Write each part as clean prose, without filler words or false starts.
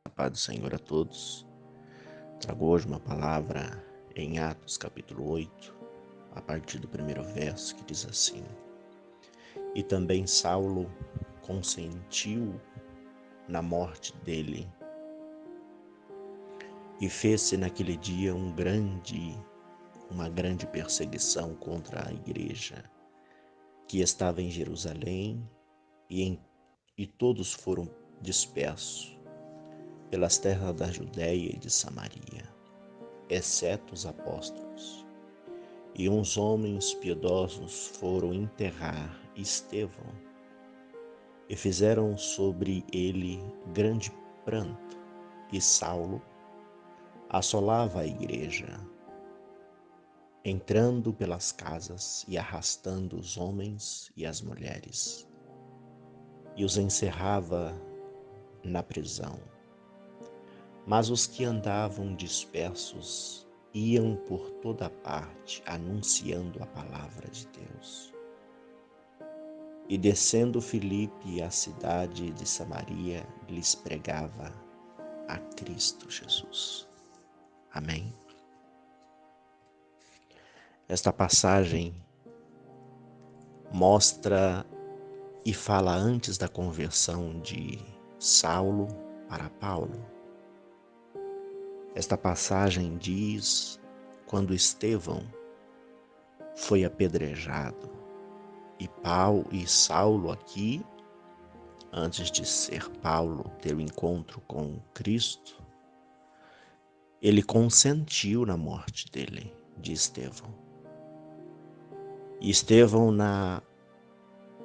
A paz do Senhor a todos. Trago hoje uma palavra em Atos capítulo 8, a partir do primeiro verso, que diz assim: E também Saulo consentiu na morte dele, e fez-se naquele dia uma grande perseguição contra a igreja que estava em Jerusalém, e todos foram dispersos pelas terras da Judéia e de Samaria, exceto os apóstolos. E uns homens piedosos foram enterrar Estevão, e fizeram sobre ele grande pranto, e Saulo assolava a igreja, entrando pelas casas e arrastando os homens e as mulheres, e os encerrava na prisão. Mas os que andavam dispersos iam por toda parte anunciando a palavra de Deus. E descendo Filipe à cidade de Samaria, lhes pregava a Cristo Jesus. Amém. Esta passagem mostra e fala antes da conversão de Saulo para Paulo. Esta passagem diz quando Estevão foi apedrejado, e Saulo aqui, antes de ser Paulo ter o encontro com Cristo, ele consentiu na morte de Estevão. E Estevão, na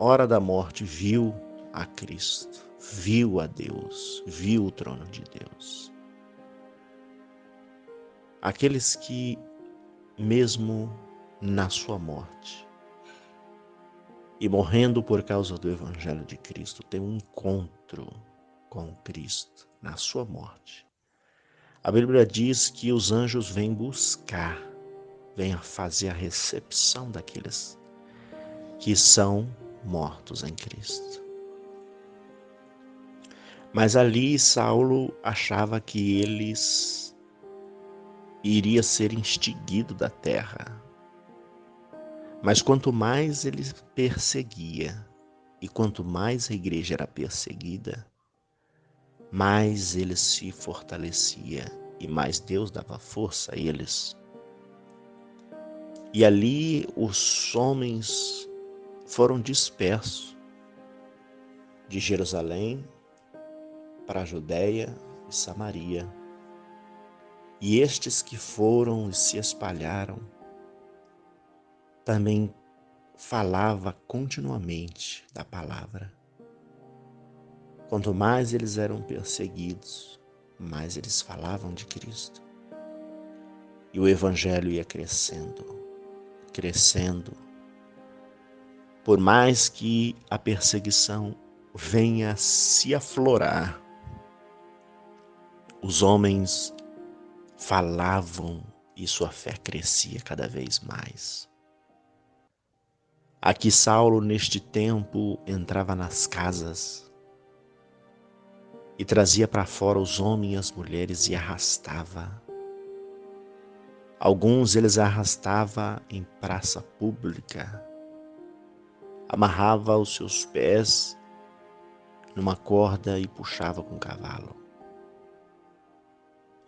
hora da morte, viu a Cristo, viu a Deus, viu o trono de Deus. Aqueles que, mesmo na sua morte, e morrendo por causa do Evangelho de Cristo, têm um encontro com Cristo na sua morte. A Bíblia diz que os anjos vêm buscar, vêm fazer a recepção daqueles que são mortos em Cristo. Mas ali Saulo achava que eles iria ser extinguido da terra. Mas quanto mais ele perseguia, e quanto mais a igreja era perseguida, mais ele se fortalecia e mais Deus dava força a eles. E ali os homens foram dispersos de Jerusalém para a Judéia e Samaria. E estes que foram e se espalharam também falava continuamente da palavra. Quanto mais eles eram perseguidos, mais eles falavam de Cristo. E o evangelho ia crescendo, crescendo. Por mais que a perseguição venha a se aflorar, os homens falavam e sua fé crescia cada vez mais. Aqui Saulo, neste tempo, entrava nas casas e trazia para fora os homens e as mulheres e arrastava. Alguns eles arrastava em praça pública, amarrava os seus pés numa corda e puxava com o cavalo.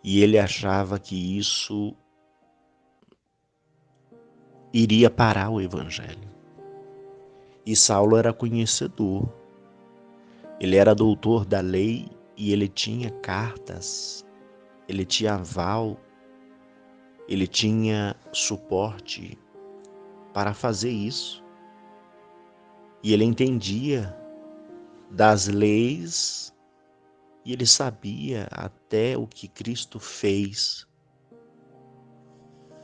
E ele achava que isso iria parar o evangelho. E Saulo era conhecedor, ele era doutor da lei e ele tinha cartas, ele tinha aval, ele tinha suporte para fazer isso. E ele entendia das leis e ele sabia até o que Cristo fez.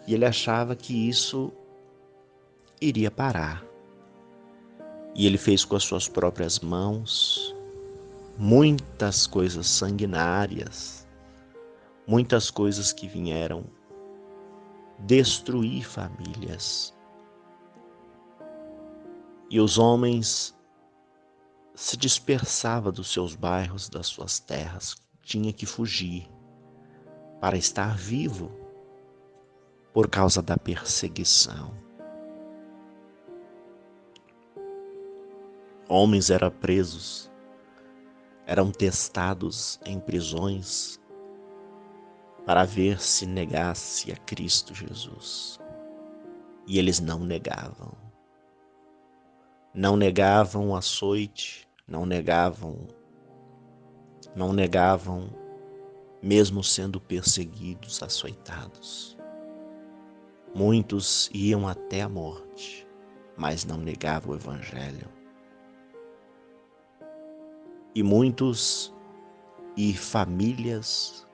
E ele achava que isso iria parar. E ele fez com as suas próprias mãos muitas coisas sanguinárias, muitas coisas que vieram destruir famílias. E os homens se dispersavam dos seus bairros, das suas terras, tinha que fugir para estar vivo por causa da perseguição. Homens eram presos, eram testados em prisões para ver se negasse a Cristo Jesus. E eles não negavam. Não negavam o açoite, não negavam, mesmo sendo perseguidos, açoitados. Muitos iam até a morte, mas não negavam o Evangelho. E muitos e famílias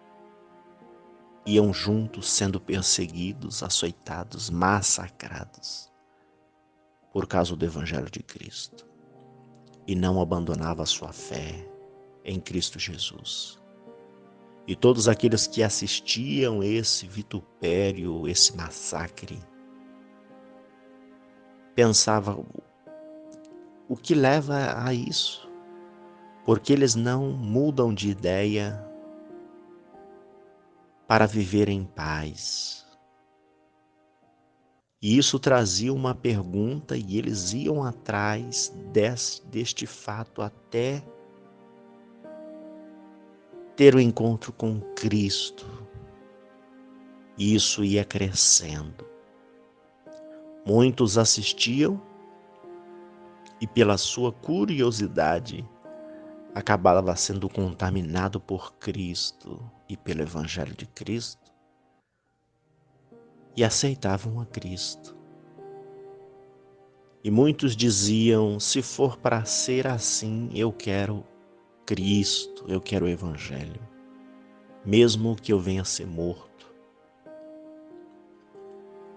iam juntos sendo perseguidos, açoitados, massacrados por causa do Evangelho de Cristo. E não abandonava a sua fé em Cristo Jesus. E todos aqueles que assistiam esse vitupério, esse massacre, pensavam, o que leva a isso? Porque eles não mudam de ideia para viver em paz. E isso trazia uma pergunta e eles iam atrás deste fato até ter o encontro com Cristo. E isso ia crescendo. Muitos assistiam e pela sua curiosidade acabava sendo contaminado por Cristo e pelo Evangelho de Cristo e aceitavam a Cristo. E muitos diziam, se for para ser assim, eu quero Cristo, eu quero o Evangelho, mesmo que eu venha a ser morto.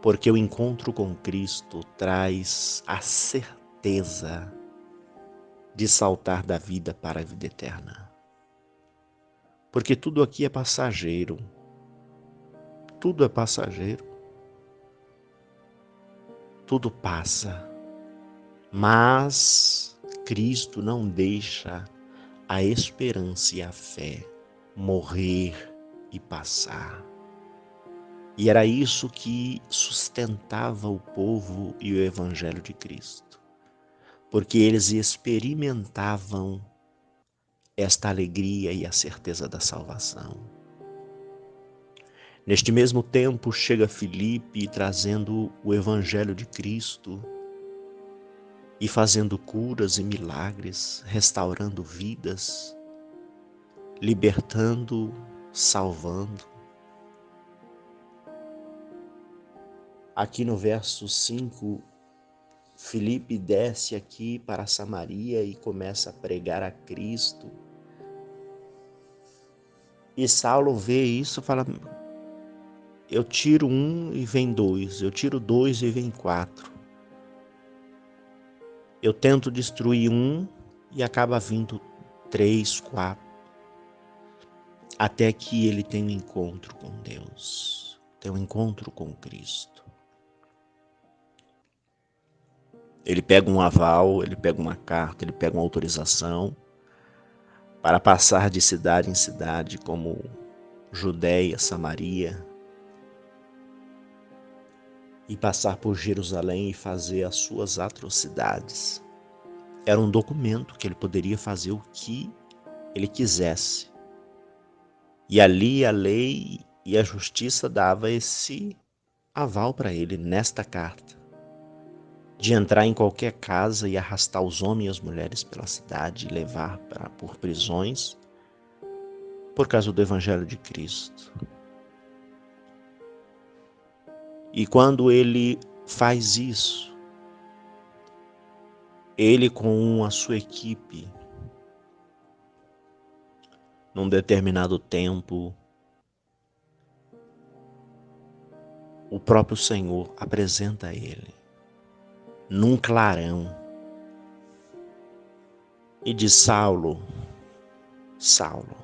Porque o encontro com Cristo traz a certeza de saltar da vida para a vida eterna. Porque tudo aqui é passageiro. Tudo é passageiro. Tudo passa. Mas Cristo não deixa a esperança e a fé morrer e passar. E era isso que sustentava o povo e o Evangelho de Cristo. Porque eles experimentavam esta alegria e a certeza da salvação. Neste mesmo tempo chega Filipe trazendo o Evangelho de Cristo e fazendo curas e milagres, restaurando vidas, libertando, salvando. Aqui no verso 5, Filipe desce aqui para Samaria e começa a pregar a Cristo. E Saulo vê isso e fala, eu tiro um e vem dois, eu tiro dois e vem quatro. Eu tento destruir um e acaba vindo 3, 4. Até que ele tem um encontro com Deus, tem um encontro com Cristo. Ele pega um aval, ele pega uma carta, ele pega uma autorização para passar de cidade em cidade, como Judeia, Samaria, e passar por Jerusalém e fazer as suas atrocidades. Era um documento que ele poderia fazer o que ele quisesse. E ali a lei e a justiça dava esse aval para ele nesta carta, de entrar em qualquer casa e arrastar os homens e as mulheres pela cidade e levar por prisões por causa do Evangelho de Cristo. E quando ele faz isso, ele com a sua equipe, num determinado tempo, o próprio Senhor apresenta a ele num clarão e diz, Saulo, Saulo,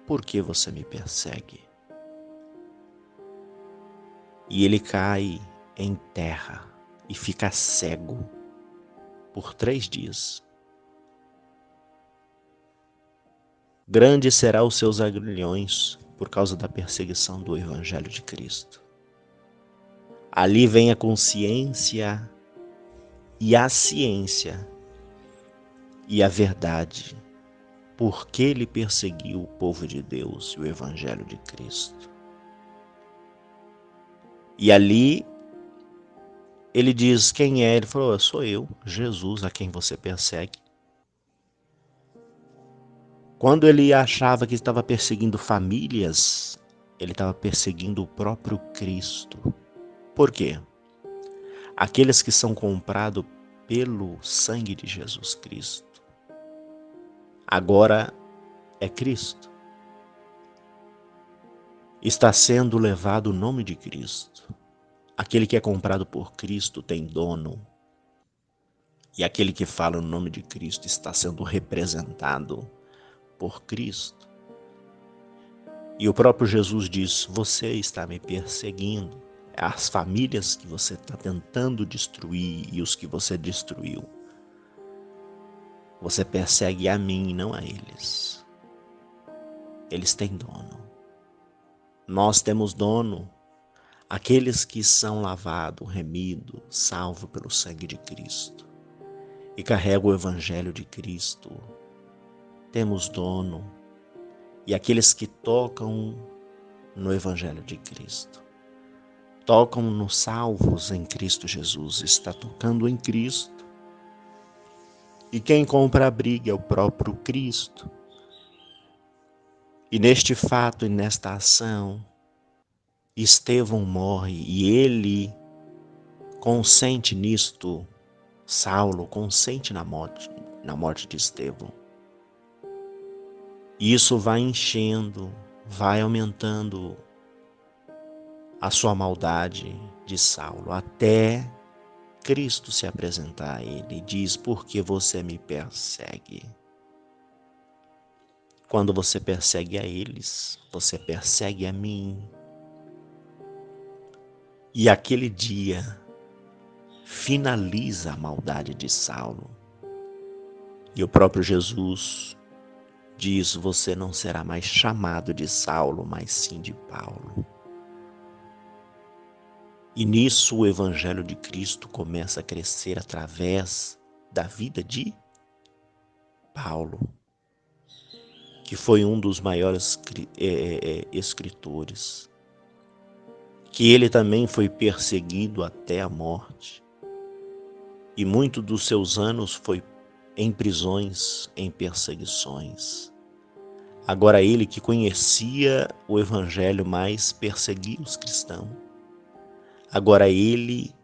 por que você me persegue? E ele cai em terra e fica cego por 3 dias. Grande será os seus aguilhões por causa da perseguição do Evangelho de Cristo. Ali vem a consciência e a ciência e a verdade, porque ele perseguiu o povo de Deus e o Evangelho de Cristo. E ali ele diz quem é, ele falou, sou eu, Jesus, a quem você persegue. Quando ele achava que estava perseguindo famílias, ele estava perseguindo o próprio Cristo. Por quê? Aqueles que são comprados pelo sangue de Jesus Cristo. Agora é Cristo. Está sendo levado o nome de Cristo. Aquele que é comprado por Cristo tem dono. E aquele que fala no nome de Cristo está sendo representado por Cristo. E o próprio Jesus diz, você está me perseguindo. As famílias que você está tentando destruir e os que você destruiu. Você persegue a mim e não a eles. Eles têm dono. Nós temos dono. Aqueles que são lavados, remidos, salvos pelo sangue de Cristo e carregam o Evangelho de Cristo, temos dono. E aqueles que tocam no Evangelho de Cristo, tocam nos salvos em Cristo Jesus, está tocando em Cristo. E quem compra a briga é o próprio Cristo. E neste fato e nesta ação, Estevão morre e ele consente nisto. Saulo consente na morte de Estevão. E isso vai enchendo, vai aumentando a sua maldade de Saulo, até Cristo se apresentar a ele e diz, por que você me persegue? Quando você persegue a eles, você persegue a mim. E aquele dia finaliza a maldade de Saulo. E o próprio Jesus diz, você não será mais chamado de Saulo, mas sim de Paulo. E nisso o Evangelho de Cristo começa a crescer através da vida de Paulo, que foi um dos maiores escritores, que ele também foi perseguido até a morte, e muito dos seus anos foi em prisões, em perseguições. Agora ele que conhecia o Evangelho, mas perseguia os cristãos. Agora ele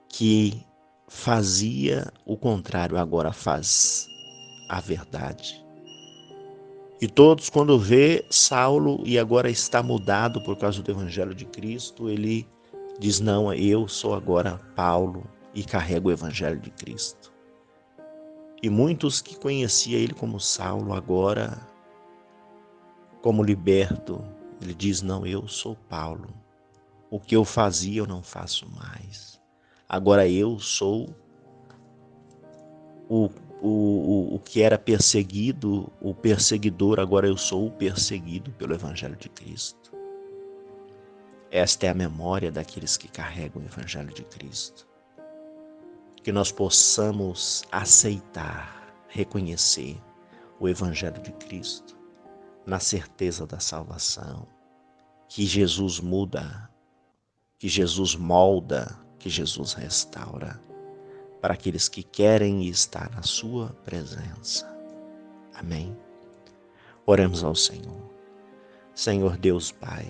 que fazia o contrário, agora faz a verdade. E todos, quando vê Saulo e agora está mudado por causa do Evangelho de Cristo, ele diz, não, eu sou agora Paulo e carrego o Evangelho de Cristo. E muitos que conheciam ele como Saulo, agora, como liberto, ele diz, não, eu sou Paulo. O que eu fazia eu não faço mais. Agora eu sou o que era perseguido, o perseguidor, agora eu sou o perseguido pelo Evangelho de Cristo. Esta é a memória daqueles que carregam o Evangelho de Cristo. Que nós possamos aceitar, reconhecer o Evangelho de Cristo, na certeza da salvação, que Jesus muda, que Jesus molda, que Jesus restaura, para aqueles que querem estar na sua presença. Amém? Oremos ao Senhor. Senhor Deus Pai,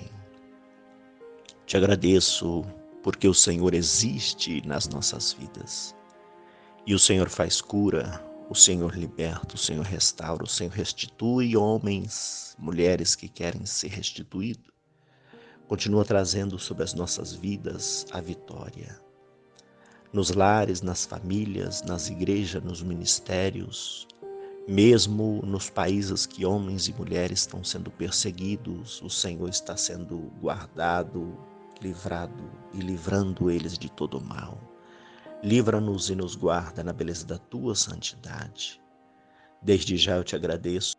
te agradeço porque o Senhor existe nas nossas vidas. E o Senhor faz cura, o Senhor liberta, o Senhor restaura, o Senhor restitui homens, mulheres que querem ser restituídos. Continua trazendo sobre as nossas vidas a vitória. Nos lares, nas famílias, nas igrejas, nos ministérios, mesmo nos países que homens e mulheres estão sendo perseguidos, o Senhor está sendo guardado, livrado e livrando eles de todo mal. Livra-nos e nos guarda na beleza da tua santidade. Desde já eu te agradeço